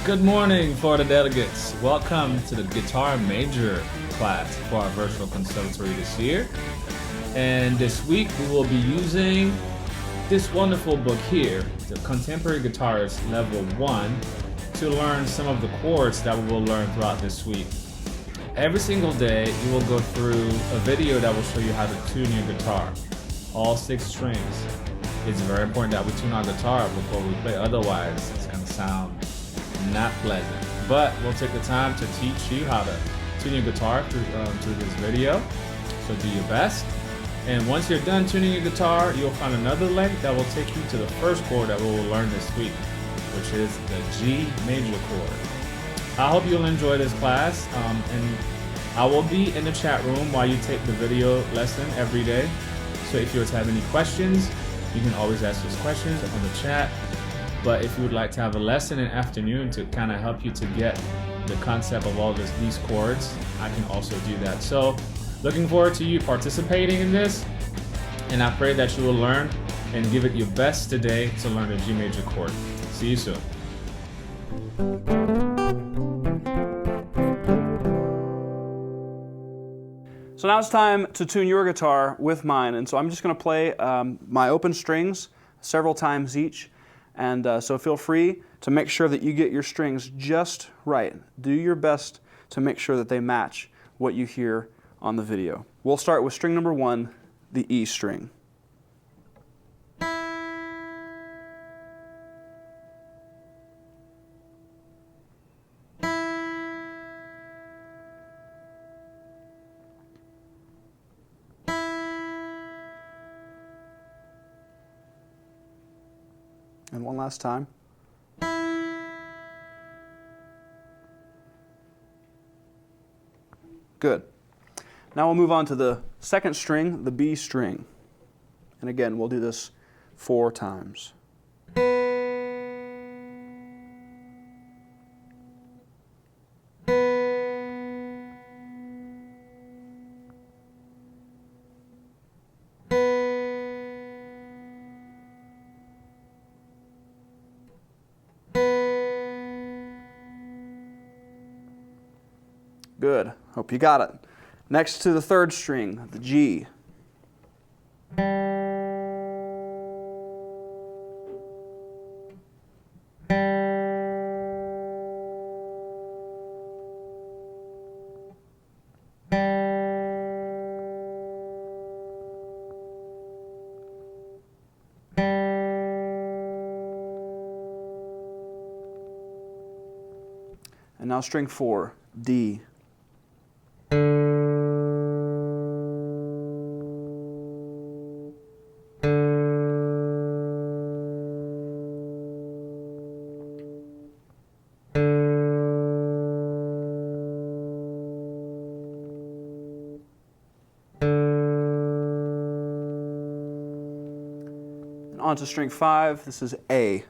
Good morning, Florida delegates. Welcome to the Guitar Major class for our virtual conservatory this year. And this week we will be using this wonderful book here, the Contemporary Guitarist Level 1, to learn some of the chords that we will learn throughout this week. Every single day you will go through a video that will show you how to tune your guitar, all 6 strings. It's very important that we tune our guitar before we play, otherwise it's going to sound not pleasant. But we'll take the time to teach you how to tune your guitar through this video, so do your best. And once you're done tuning your guitar, you'll find another link that will take you to the first chord that we will learn this week, which is the G major chord. I hope you'll enjoy this class, and I will be in the chat room while you take the video lesson every day. So if you have any questions, you can always ask those questions on the chat. But if you would like to have a lesson in the afternoon to kind of help you to get the concept of all these chords, I can also do that. So looking forward to you participating in this, and I pray that you will learn and give it your best today to learn the G major chord. See you soon. So now it's time to tune your guitar with mine, and so I'm just going to play my open strings several times each, and so feel free to make sure that you get your strings just right. Do your best to make sure that they match what you hear on the video. We'll start with string number 1, the E string. And one last time. Good. Now we'll move on to the second string, the B string. And again, we'll do this 4 times. Good. Hope you got it. Next to the third string, the G. And now string 4, D. On to string 5, this is A.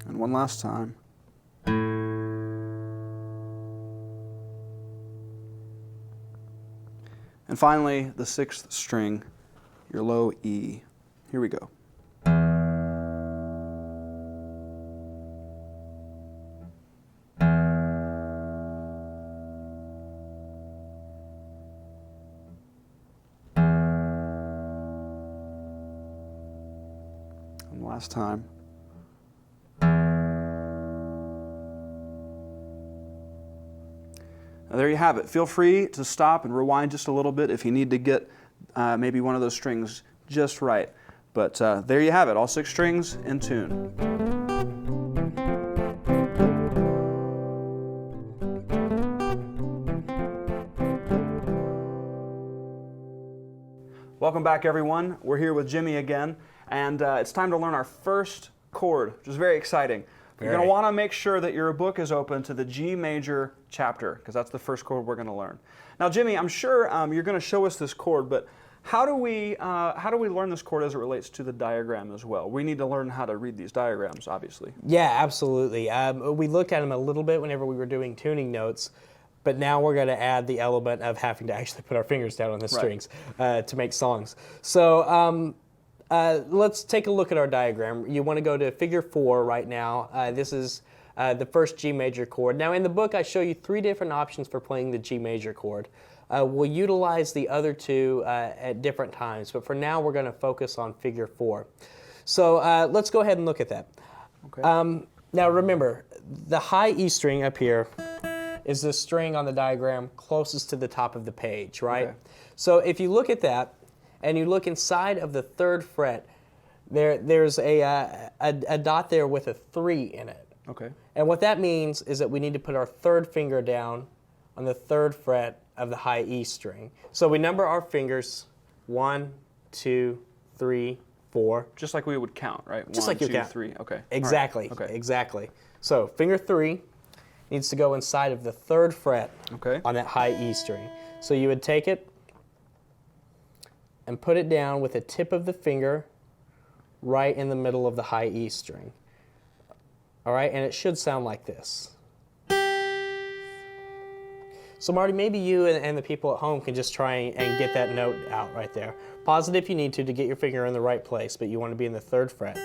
And one last time. And finally, the 6th string, your low E. Here we go. And last time. Now there you have it. Feel free to stop and rewind just a little bit if you need to get maybe one of those strings just right. But there you have it, all 6 strings in tune. Welcome back, everyone. We're here with Jimmy again, and it's time to learn our first chord, which is very exciting. You're going to want to make sure that your book is open to the G major chapter, because that's the first chord we're going to learn. Now, Jimmy, I'm sure you're going to show us this chord, but How do we learn this chord as it relates to the diagram as well? We need to learn how to read these diagrams, obviously. Yeah, absolutely. We looked at them a little bit whenever we were doing tuning notes, but now we're going to add the element of having to actually put our fingers down on the strings to make songs. So let's take a look at our diagram. You want to go to figure 4 right now. This is the first G major chord. Now in the book I show you 3 different options for playing the G major chord. We'll utilize the other 2 at different times, but for now we're going to focus on figure 4. So let's go ahead and look at that. Okay. Now remember, the high E string up here is the string on the diagram closest to the top of the page, right? Okay. So if you look at that and you look inside of the 3rd fret, there's a dot there with a 3 in it. Okay. And what that means is that we need to put our 3rd finger down on the 3rd fret of the high E string. So we number our fingers 1, 2, 3, 4. Just like we would count, right? Just 1, like you 2, count. 3. Okay. Exactly. All right. Okay. Exactly. So finger 3 needs to go inside of the 3rd fret Okay. on that high E string. So you would take it and put it down with the tip of the finger right in the middle of the high E string. All right, and it should sound like this. So Marty, maybe you and the people at home can just try and get that note out right there. Pause it if you need to get your finger in the right place, but you want to be in the 3rd fret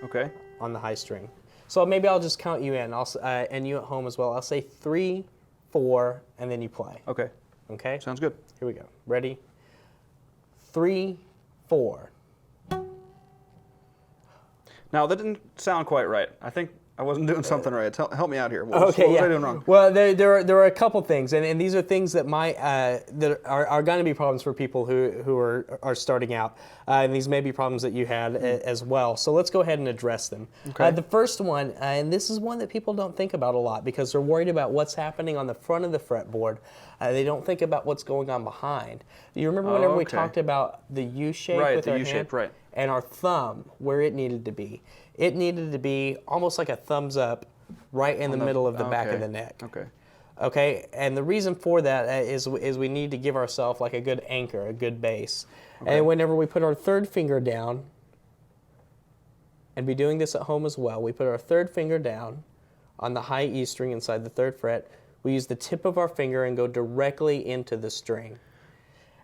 Okay. on the high string. So maybe I'll just count you in, and you at home as well. I'll say 3, 4, and then you play. Okay. Okay? Sounds good. Here we go. Ready? 3, 4. Now that didn't sound quite right. I think I wasn't doing something right. Help me out here. What Okay, was yeah. I doing wrong? Well, there are a couple things, and these are things that that are going to be problems for people who are starting out, and these may be problems that you had as well. So let's go ahead and address them. Okay. The first one, and this is one that people don't think about a lot because they're worried about what's happening on the front of the fretboard. They don't think about what's going on behind. You remember whenever we okay. talked about the U shape Right, with the our U shape, hand? right. And our thumb, where it needed to be. It needed to be almost like a thumbs up right in the middle of the back of the neck. Okay. Okay, and the reason for that is we need to give ourselves like a good anchor, a good base. Okay. And whenever we put our 3rd finger down, and be doing this at home as well, we put our 3rd finger down on the high E string inside the 3rd fret, we use the tip of our finger and go directly into the string.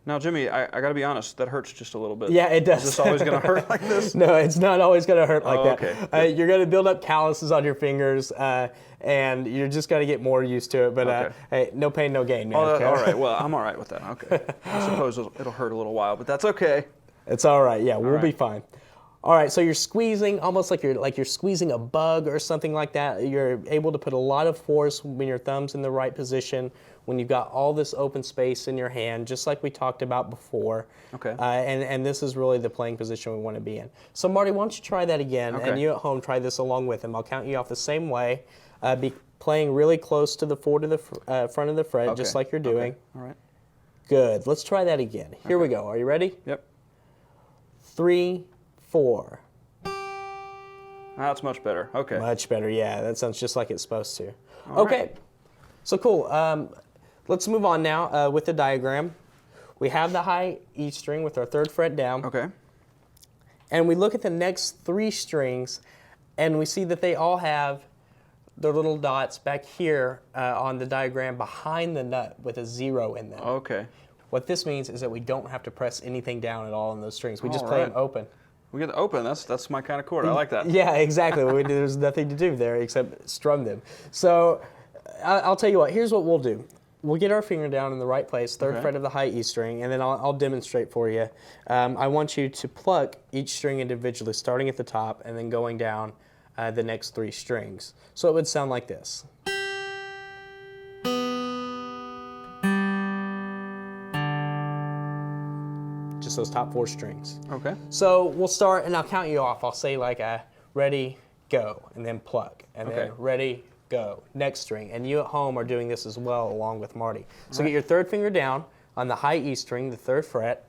Now, Jimmy, I got to be honest. That hurts just a little bit. Yeah, it does. Is this always going to hurt like this? No, it's not always going to hurt like that. Okay. You're going to build up calluses on your fingers, and you're just going to get more used to it. But Okay. hey, no pain, no gain, man. Oh, okay? all right. Well, I'm all right with that. Okay. I suppose it'll hurt a little while, but that's okay. It's all right. Yeah, we'll be right. fine. All right, so you're squeezing almost like you're squeezing a bug or something like that. You're able to put a lot of force when your thumb's in the right position, when you've got all this open space in your hand, just like we talked about before. Okay. And this is really the playing position we want to be in. So Marty, why don't you try that again, Okay. and you at home try this along with him. I'll count you off the same way. Be playing really close to the front of the fret, just Okay. like you're doing. Okay. All right. Good. Let's try that again. Here we go. Are you ready? Yep. 3, 4. That's much better. Okay. Much better, yeah. That sounds just like it's supposed to. All Okay, right. so cool. Let's move on now with the diagram. We have the high E string with our 3rd fret down. Okay. And we look at the next 3 strings, and we see that they all have their little dots back here on the diagram behind the nut with a 0 in them. Okay. What this means is that we don't have to press anything down at all on those strings. We just All play right. them open. We get to open. That's my kind of chord. I like that. Yeah, exactly. There's nothing to do there except strum them. So I'll tell you what, here's what we'll do. We'll get our finger down in the right place, 3rd Okay. fret of the high E string, and then I'll demonstrate for you. I want you to pluck each string individually, starting at the top and then going down the next 3 strings. So it would sound like this. Just those top 4 strings. Okay. So we'll start, and I'll count you off. I'll say like ready, go, and then pluck, and then Okay. ready, go, next string. And you at home are doing this as well along with Marty. So get your 3rd finger down on the high E string, the 3rd fret,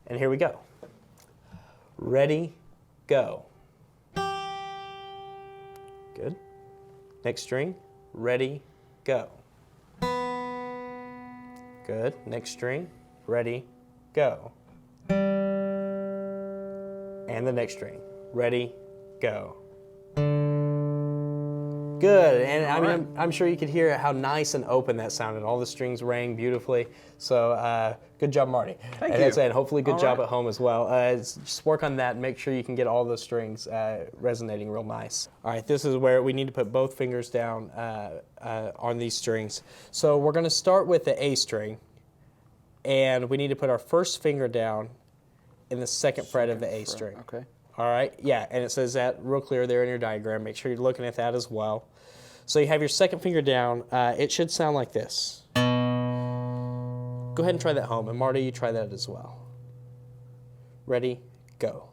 and here we go. Ready, go. Good. Next string, ready, go. Good. Next string, ready, go. and the next string. Ready, go. Good, and I mean, I'm sure you could hear how nice and open that sounded. All the strings rang beautifully. So good job, Marty. Thank you. And hopefully good job at home as well. Just work on that and make sure you can get all those strings resonating real nice. All right, this is where we need to put both fingers down on these strings. So we're going to start with the A string, and we need to put our first finger down in the second fret of the A string. Okay. All right, yeah, and it says that real clear there in your diagram. Make sure you're looking at that as well. So you have your second finger down. It should sound like this. Go ahead and try that home, and Marty, you try that as well. Ready, go.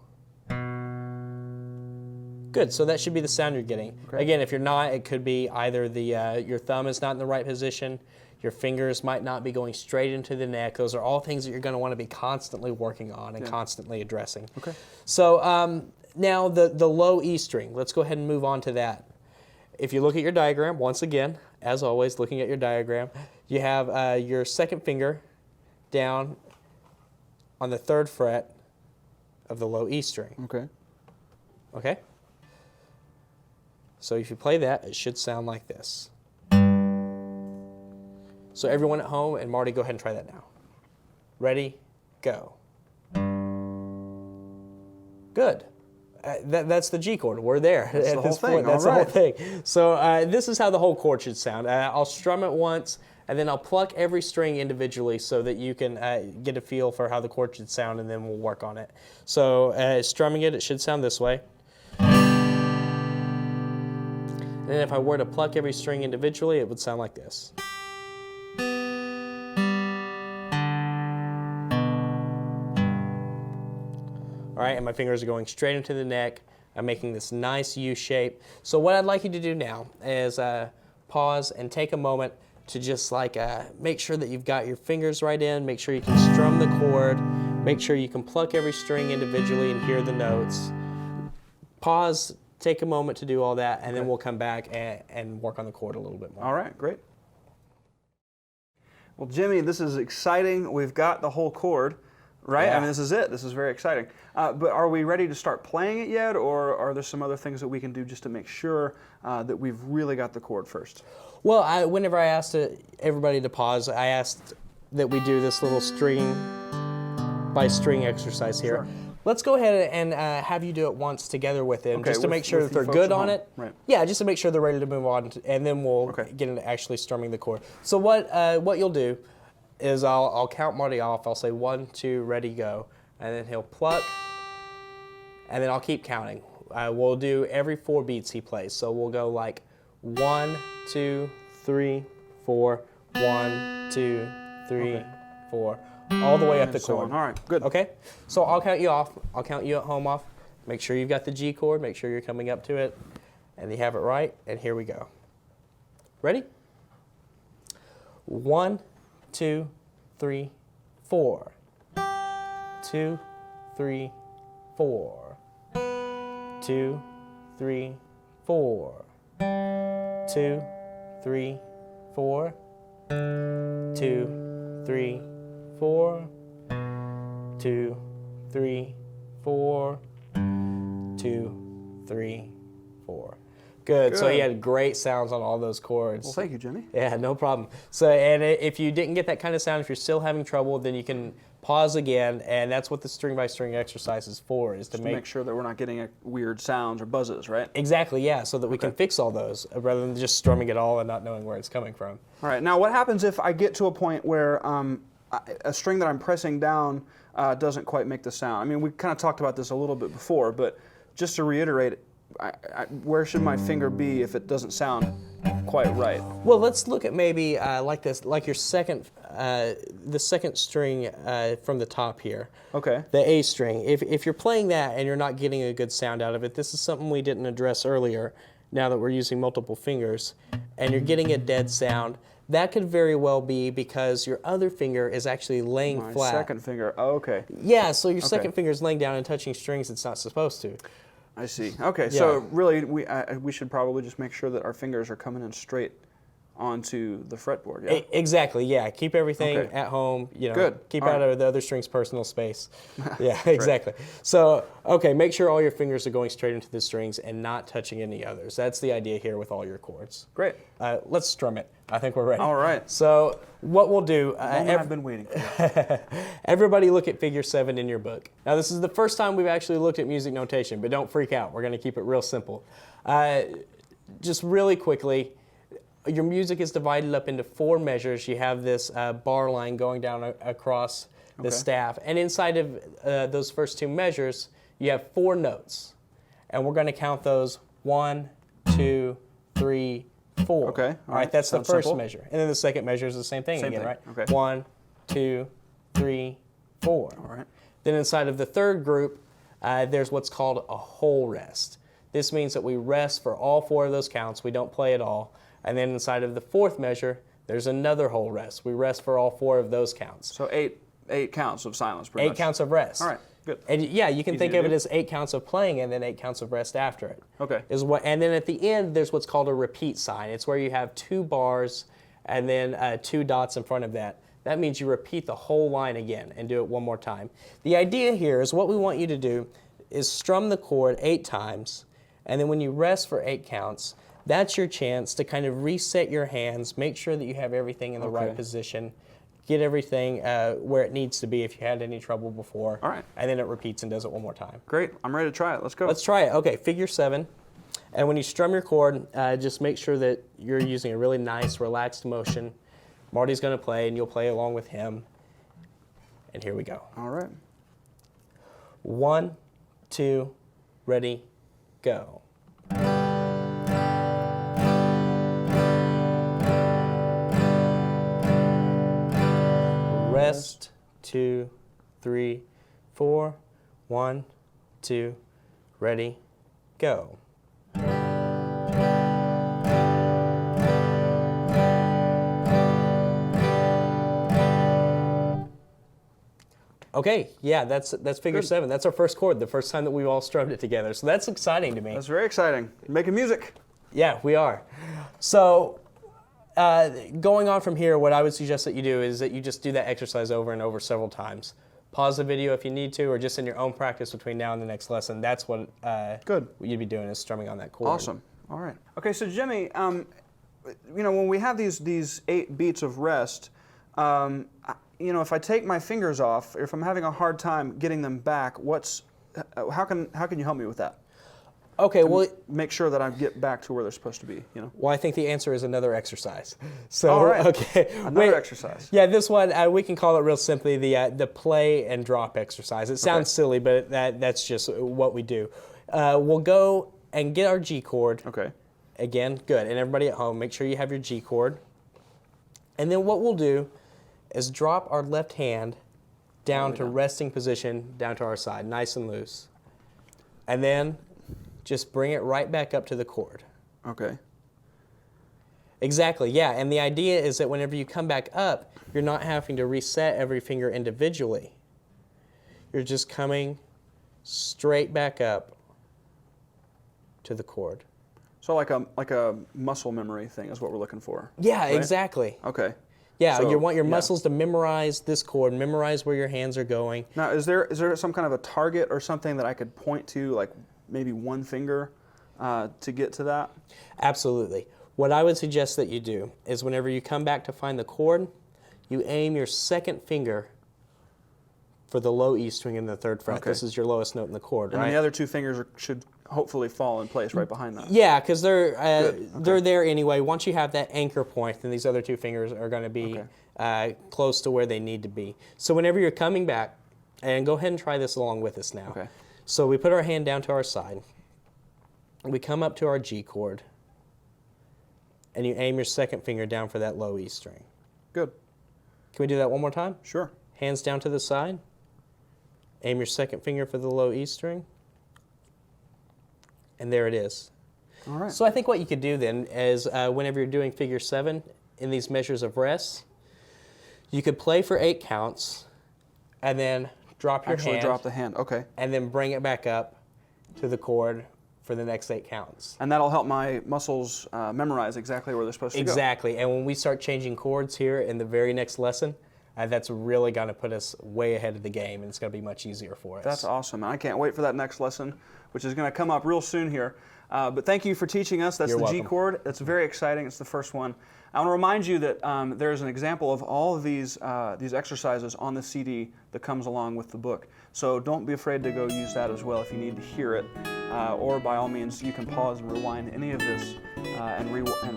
Good, so that should be the sound you're getting. Okay. Again, if you're not, it could be either your thumb is not in the right position, your fingers might not be going straight into the neck. Those are all things that you're going to want to be constantly working on and constantly addressing. Okay. So now the low E string, let's go ahead and move on to that. If you look at your diagram, once again, as always, looking at your diagram, you have your second finger down on the third fret of the low E string. Okay. Okay? So if you play that, it should sound like this. So everyone at home, and Marty, go ahead and try that now. Ready, go. Good. That's the G chord. We're there. That's the whole thing. That's the whole thing. So this is how the whole chord should sound. I'll strum it once, and then I'll pluck every string individually so that you can get a feel for how the chord should sound, and then we'll work on it. So strumming it should sound this way. And then if I were to pluck every string individually, it would sound like this. All right, and my fingers are going straight into the neck. I'm making this nice U shape. So what I'd like you to do now is pause and take a moment to just make sure that you've got your fingers right in, make sure you can strum the chord, make sure you can pluck every string individually and hear the notes. Pause, take a moment to do all that, and then we'll come back and work on the chord a little bit more. All right, great. Well, Jimmy, this is exciting. We've got the whole chord. Right? Yeah. I mean, this is it. This is very exciting. But are we ready to start playing it yet, or are there some other things that we can do just to make sure that we've really got the chord first? Well, whenever I asked everybody to pause, I asked that we do this little string by string exercise here. Sure. Let's go ahead and have you do it once together with them, Okay, just to make sure that they're folks good at on home. it. Right. Yeah, just to make sure they're ready to move on, and then we'll get into actually strumming the chord. So what you'll do is I'll count Marty off. I'll say 1, 2, ready, go. And then he'll pluck, and then I'll keep counting. We'll do every 4 beats he plays. So we'll go like 1, 2, 3, 4, 1, 2, 3, 4, all the way up the chord. All right, good. Okay? So I'll count you off. I'll count you at home off. Make sure you've got the G chord. Make sure you're coming up to it. And you have it right. And here we go. Ready? 1, 2, 3, 4. 2, 3, 4. 2, 3, 4. 2, 3, 4. 2, 3, 4. 2, 3, 4. 2, 3, 4. Good. So he had great sounds on all those chords. Well, thank you, Jimmy. Yeah, no problem. So, and if you didn't get that kind of sound, if you're still having trouble, then you can pause again, and that's what the string by string exercise is for, is to make sure that we're not getting weird sounds or buzzes, right? Exactly, yeah, so that we can fix all those rather than just strumming it all and not knowing where it's coming from. All right. Now, what happens if I get to a point where a string that I'm pressing down doesn't quite make the sound? I mean, we kind of talked about this a little bit before, but just to reiterate, where should my finger be if it doesn't sound quite right? Well, let's look at maybe like this, like your second, the second string from the top here. Okay. The A string. If you're playing that and you're not getting a good sound out of it, this is something we didn't address earlier. Now that we're using multiple fingers, and you're getting a dead sound, that could very well be because your other finger is actually laying flat. My second finger. Oh, okay. Yeah. So your second finger is laying down and touching strings it's not supposed to. I see. Okay, so really we should probably just make sure that our fingers are coming in straight onto the fretboard. Yeah. Exactly. Yeah. Keep everything Okay. at home. You know, Good. keep All out right. of the other string's personal space. Yeah. Exactly. So, okay, make sure all your fingers are going straight into the strings and not touching any others. That's the idea here with all your chords. Great. Let's strum it. I think we're ready. All right. So, what we'll do. I've been waiting for. Everybody look at figure 7 in your book. Now, this is the first time we've actually looked at music notation, but don't freak out. We're going to keep it real simple. Just really quickly, your music is divided up into 4 measures. You have this bar line going down across the staff. And inside of those first 2 measures, you have 4 notes. And we're going to count those 1, 2, 3, 4. Okay. All right, that's the Sounds first simple. measure. And then the second measure is the same thing Same again, thing. right? Okay. 1, 2, 3, 4. All right. Then inside of the third group, there's what's called a whole rest. This means that we rest for all 4 of those counts. We don't play at all. And then inside of the fourth measure, there's another whole rest. We rest for all 4 of those counts. So eight counts of silence, pretty 8 much. counts of rest. All right, good. And yeah, you can Easy think to of it do. as 8 counts of playing and then 8 counts of rest after it. Okay. And then at the end, there's what's called a repeat sign. It's where you have 2 bars and then 2 dots in front of that. That means you repeat the whole line again and do it one more time. The idea here is what we want you to do is strum the chord 8 times, and then when you rest for 8 counts, that's your chance to kind of reset your hands, make sure that you have everything in the right position, get everything where it needs to be if you had any trouble before. All right. And then it repeats and does it one more time. Great. I'm ready to try it. Let's go. Let's try it. Okay, figure 7. And when you strum your chord, just make sure that you're using a really nice, relaxed motion. Marty's going to play, and you'll play along with him. And here we go. All right. 1, 2, ready, go. Rest, 2, 3, 4. 1, 2, ready, go. Okay, yeah, that's figure 7. That's our first chord, the first time that we've all strummed it together. So that's exciting to me. That's very exciting. Making music. Yeah, we are. So going on from here, what I would suggest that you do is that you just do that exercise over and over several times. Pause the video if you need to, or just in your own practice between now and the next lesson. That's what Good. what you'd be doing is strumming on that chord. Awesome. All right. Okay, so Jimmy, when we have these 8 beats of rest, if I take my fingers off, or if I'm having a hard time getting them back, how can you help me with that? Okay, well, Make sure that I get back to where they're supposed to be. well, I think the answer is another exercise. So, All right. okay, Another exercise. Yeah, this one we can call it real simply the play and drop exercise. It sounds silly, but that's just what we do. We'll go and get our G chord. Okay. Again, good. And everybody at home, make sure you have your G chord. And then what we'll do is drop our left hand down to resting position, down to our side, nice and loose. And then just bring it right back up to the chord. Okay. Exactly, yeah. And the idea is that whenever you come back up, you're not having to reset every finger individually. You're just coming straight back up to the chord. So like a muscle memory thing is what we're looking for. Yeah, right? exactly. Okay. Yeah, So, you want your yeah. muscles to memorize this chord, memorize where your hands are going. Now, is there some kind of a target or something that I could point to, like maybe one finger, to get to that? Absolutely. What I would suggest that you do is whenever you come back to find the chord, you aim your second finger for the low E string in the 3rd fret. Okay. This is your lowest note in the chord, And right? then the other 2 fingers should hopefully fall in place right behind that. Yeah, because they're there anyway. Once you have that anchor point, then these other 2 fingers are going to be close to where they need to be. So whenever you're coming back, and go ahead and try this along with us now. Okay. So we put our hand down to our side. We come up to our G chord, and you aim your second finger down for that low E string. Good. Can we do that one more time? Sure. Hands down to the side. Aim your second finger for the low E string. And there it is. All right. So I think what you could do then is whenever you're doing figure 7 in these measures of rest, you could play for 8 counts and then drop your Actually hand drop the hand. Okay. and then bring it back up to the chord for the next 8 counts. And that'll help my muscles memorize exactly where they're supposed to go. Exactly, and when we start changing chords here in the very next lesson, that's really going to put us way ahead of the game, and it's going to be much easier for us. That's awesome. I can't wait for that next lesson, which is going to come up real soon here. But thank you for teaching us. That's You're the G welcome. chord. It's very exciting. It's the first one. I want to remind you that there's an example of all of these exercises on the CD that comes along with the book. So don't be afraid to go use that as well if you need to hear it. Or by all means, you can pause and rewind any of this and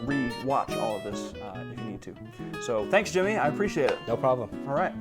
re-watch all of this if you need to. So thanks, Jimmy. I appreciate it. No problem. All right.